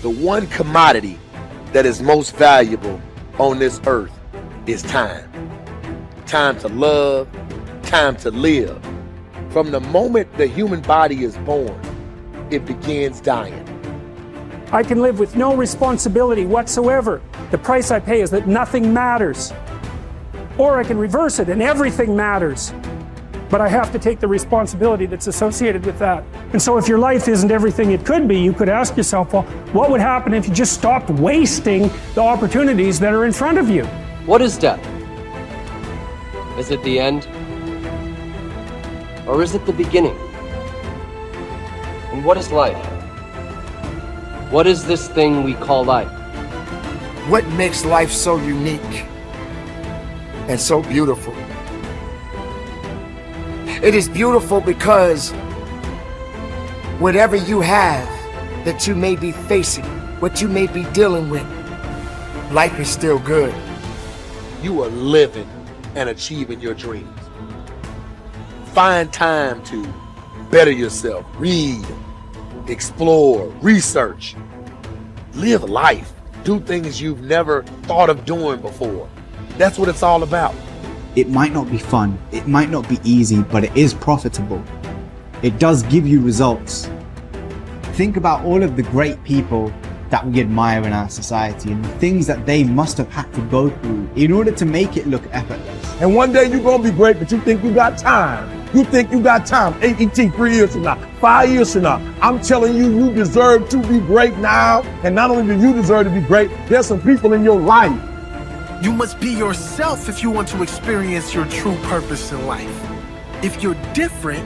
The one commodity that is most valuable on this earth is time. Time to love, time to live. From the moment the human body is born, it begins dying. I can live with no responsibility whatsoever. The price I pay is that nothing matters. Or I can reverse it and everything matters. But I have to take the responsibility that's associated with that. And so if your life isn't everything it could be, you could ask yourself, well, what would happen if you just stopped wasting the opportunities that are in front of you? What is death? Is it the end? Or is it the beginning? And what is life? What is this thing we call life? What makes life so unique and so beautiful? It is beautiful because whatever you have that you may be facing, what you may be dealing with, life is still good. You are living and achieving your dreams. Find time to better yourself, read, explore, research, live life, do things you've never thought of doing before. That's what it's all about. It might not be fun, it might not be easy, but it is profitable. It does give you results. Think about all of the great people that we admire in our society and the things that they must have had to go through in order to make it look effortless. And one day you're gonna be great, but you think you got time. You think you got time, AET 3 years from now, 5 years from now. I'm telling you, you deserve to be great now. And not only do you deserve to be great, there's some people in your life. You must be yourself if you want to experience your true purpose in life. If you're different,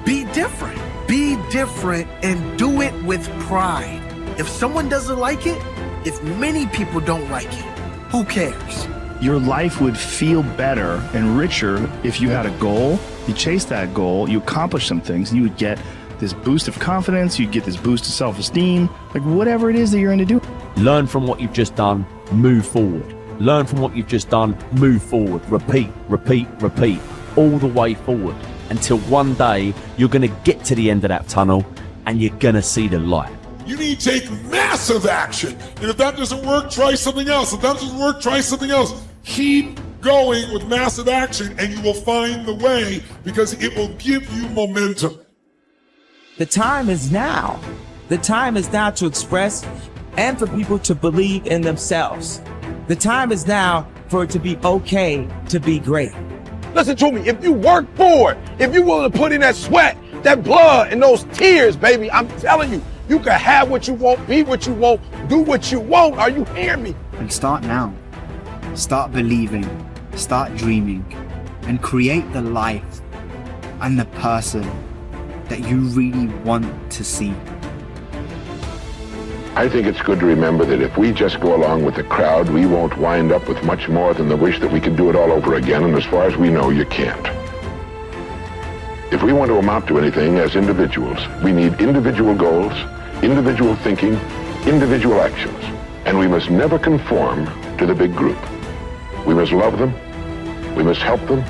be different. Be different and do it with pride. If someone doesn't like it, if many people don't like it, who cares? Your life would feel better and richer if you had a goal, you chased that goal, you accomplished some things, and you would get this boost of confidence, you'd get this boost of self-esteem, like whatever it is that you're going to do. Learn from what you've just done, move forward. Learn from what you've just done, move forward. Repeat, repeat, repeat, all the way forward until one day you're going to get to the end of that tunnel and you're going to see the light. You need to take massive action. And if that doesn't work, try something else. If that doesn't work, try something else. Keep going with massive action and you will find the way because it will give you momentum. The time is now. The time is now to express and for people to believe in themselves. The time is now for it to be okay to be great. Listen to me, if you work for it, if you're willing to put in that sweat, that blood, and those tears, baby, I'm telling you, you can have what you want, be what you want, do what you want. Are you hearing me? And start now. Start believing, start dreaming, and create the life and the person that you really want to see. I think it's good to remember that if we just go along with the crowd, we won't wind up with much more than the wish that we could do it all over again, and as far as we know, you can't. If we want to amount to anything as individuals, we need individual goals, individual thinking, individual actions, and we must never conform to the big group. We must love them, we must help them,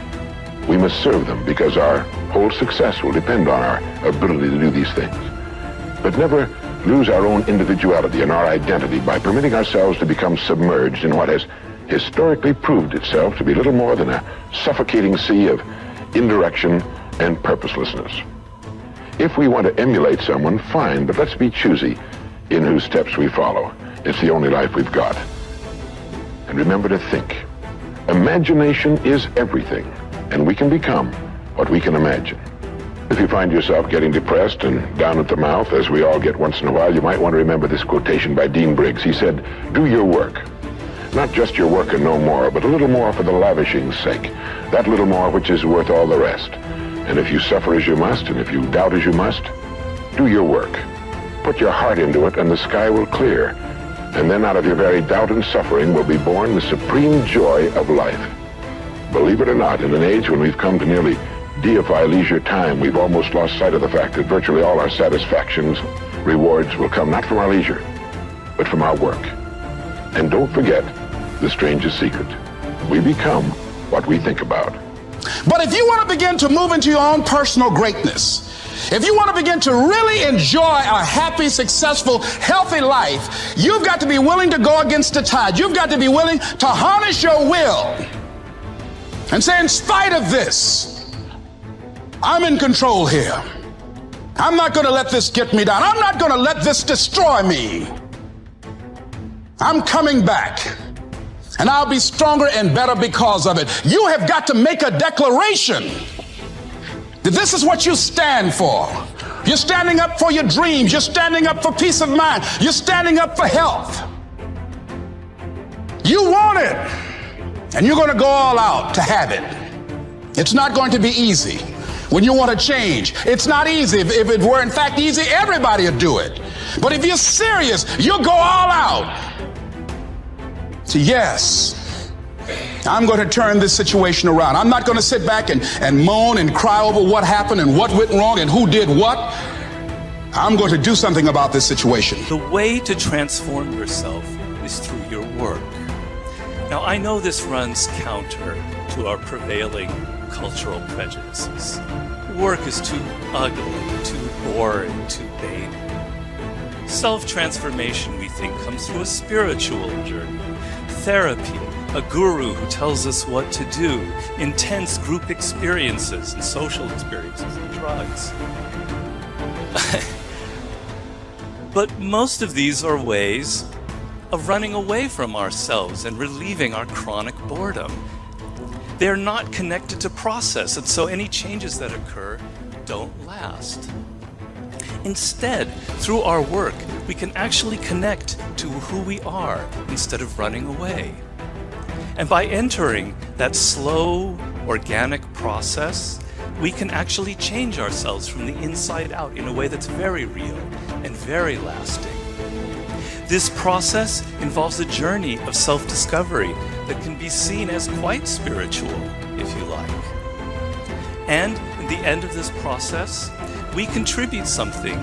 we must serve them, because our whole success will depend on our ability to do these things. But never lose our own individuality and our identity by permitting ourselves to become submerged in what has historically proved itself to be little more than a suffocating sea of indirection and purposelessness. If we want to emulate someone, fine, but let's be choosy in whose steps we follow. It's the only life we've got. And remember to think. Imagination is everything, and we can become what we can imagine. If you find yourself getting depressed and down at the mouth, as we all get once in a while, you might want to remember this quotation by Dean Briggs. He said, "Do your work. Not just your work and no more, but a little more for the lavishing's sake. That little more which is worth all the rest. And if you suffer as you must, and if you doubt as you must, do your work. Put your heart into it, and the sky will clear. And then out of your very doubt and suffering will be born the supreme joy of life." Believe it or not, in an age when we've come to nearly deify leisure time, we've almost lost sight of the fact that virtually all our satisfactions, rewards will come not from our leisure, but from our work. And don't forget the strangest secret. We become what we think about. But if you want to begin to move into your own personal greatness, If you want to begin to really enjoy a happy, successful, healthy life, you've got to be willing to go against the tide. You've got to be willing to harness your will and say, in spite of this, I'm in control here. I'm not going to let this get me down. I'm not going to let this destroy me. I'm coming back, and I'll be stronger and better because of it. You have got to make a declaration that this is what you stand for. You're standing up for your dreams. You're standing up for peace of mind. You're standing up for health. You want it, and you're going to go all out to have it. It's not going to be easy. When you want to change, it's not easy. If it were in fact easy, everybody would do it. But if you're serious, you'll go all out. So yes, I'm going to turn this situation around. I'm not going to sit back and moan and cry over what happened and what went wrong and who did what. I'm going to do something about this situation. The way to transform yourself is through your work. Now, I know this runs counter to our prevailing cultural prejudices. Work is too ugly, too boring, too vain. Self-transformation, we think, comes through a spiritual journey. Therapy, a guru who tells us what to do, intense group experiences and social experiences, and drugs. But most of these are ways of running away from ourselves and relieving our chronic boredom. They're not connected to process, and so any changes that occur don't last. Instead, through our work, we can actually connect to who we are instead of running away. And by entering that slow, organic process, we can actually change ourselves from the inside out in a way that's very real and very lasting. This process involves a journey of self-discovery that can be seen as quite spiritual, if you like. And in the end of this process, we contribute something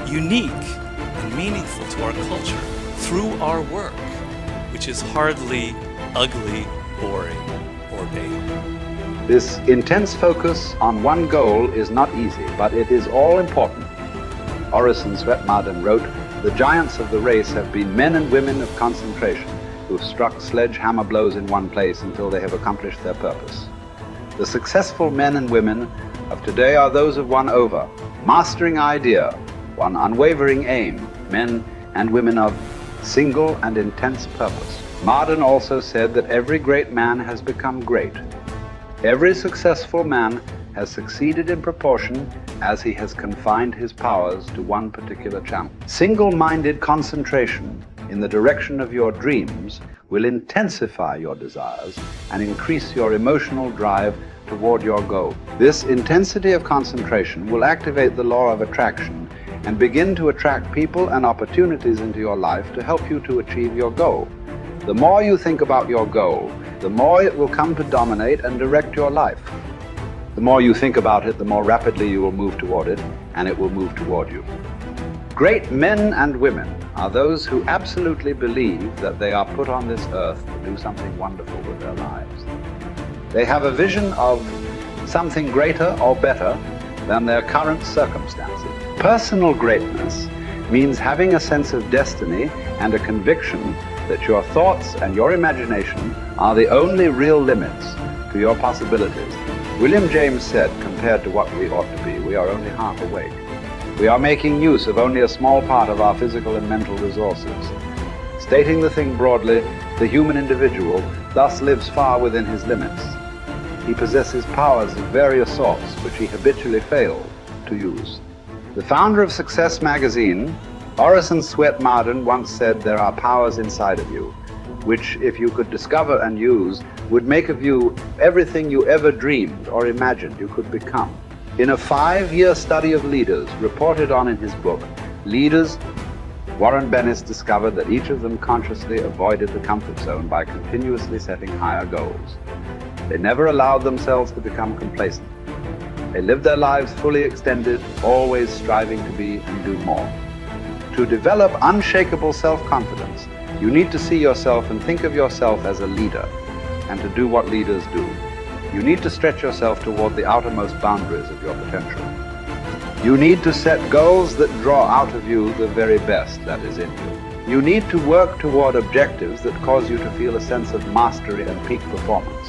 unique and meaningful to our culture through our work, which is hardly ugly, boring, or vain. This intense focus on one goal is not easy, but it is all important. Orison Swett Marden wrote, "The giants of the race have been men and women of concentration who've struck sledgehammer blows in one place until they have accomplished their purpose. The successful men and women of today are those of one over, mastering idea, one unwavering aim, men and women of single and intense purpose." Marden also said that every great man has become great. Every successful man has succeeded in proportion as he has confined his powers to one particular channel. Single-minded concentration in the direction of your dreams will intensify your desires and increase your emotional drive toward your goal. This intensity of concentration will activate the law of attraction and begin to attract people and opportunities into your life to help you to achieve your goal. The more you think about your goal, the more it will come to dominate and direct your life. The more you think about it, the more rapidly you will move toward it, and it will move toward you. Great men and women are those who absolutely believe that they are put on this earth to do something wonderful with their lives. They have a vision of something greater or better than their current circumstances. Personal greatness means having a sense of destiny and a conviction that your thoughts and your imagination are the only real limits to your possibilities. William James said, compared to what we ought to be, we are only half awake. We are making use of only a small part of our physical and mental resources. Stating the thing broadly, the human individual thus lives far within his limits. He possesses powers of various sorts which he habitually fails to use. The founder of Success magazine, Orison Swett Marden, once said, "There are powers inside of you, which, if you could discover and use, would make of you everything you ever dreamed or imagined you could become." In a 5-year study of leaders reported on in his book, Leaders, Warren Bennis discovered that each of them consciously avoided the comfort zone by continuously setting higher goals. They never allowed themselves to become complacent. They lived their lives fully extended, always striving to be and do more. To develop unshakable self-confidence, you need to see yourself and think of yourself as a leader, and to do what leaders do. You need to stretch yourself toward the outermost boundaries of your potential. You need to set goals that draw out of you the very best that is in you. You need to work toward objectives that cause you to feel a sense of mastery and peak performance.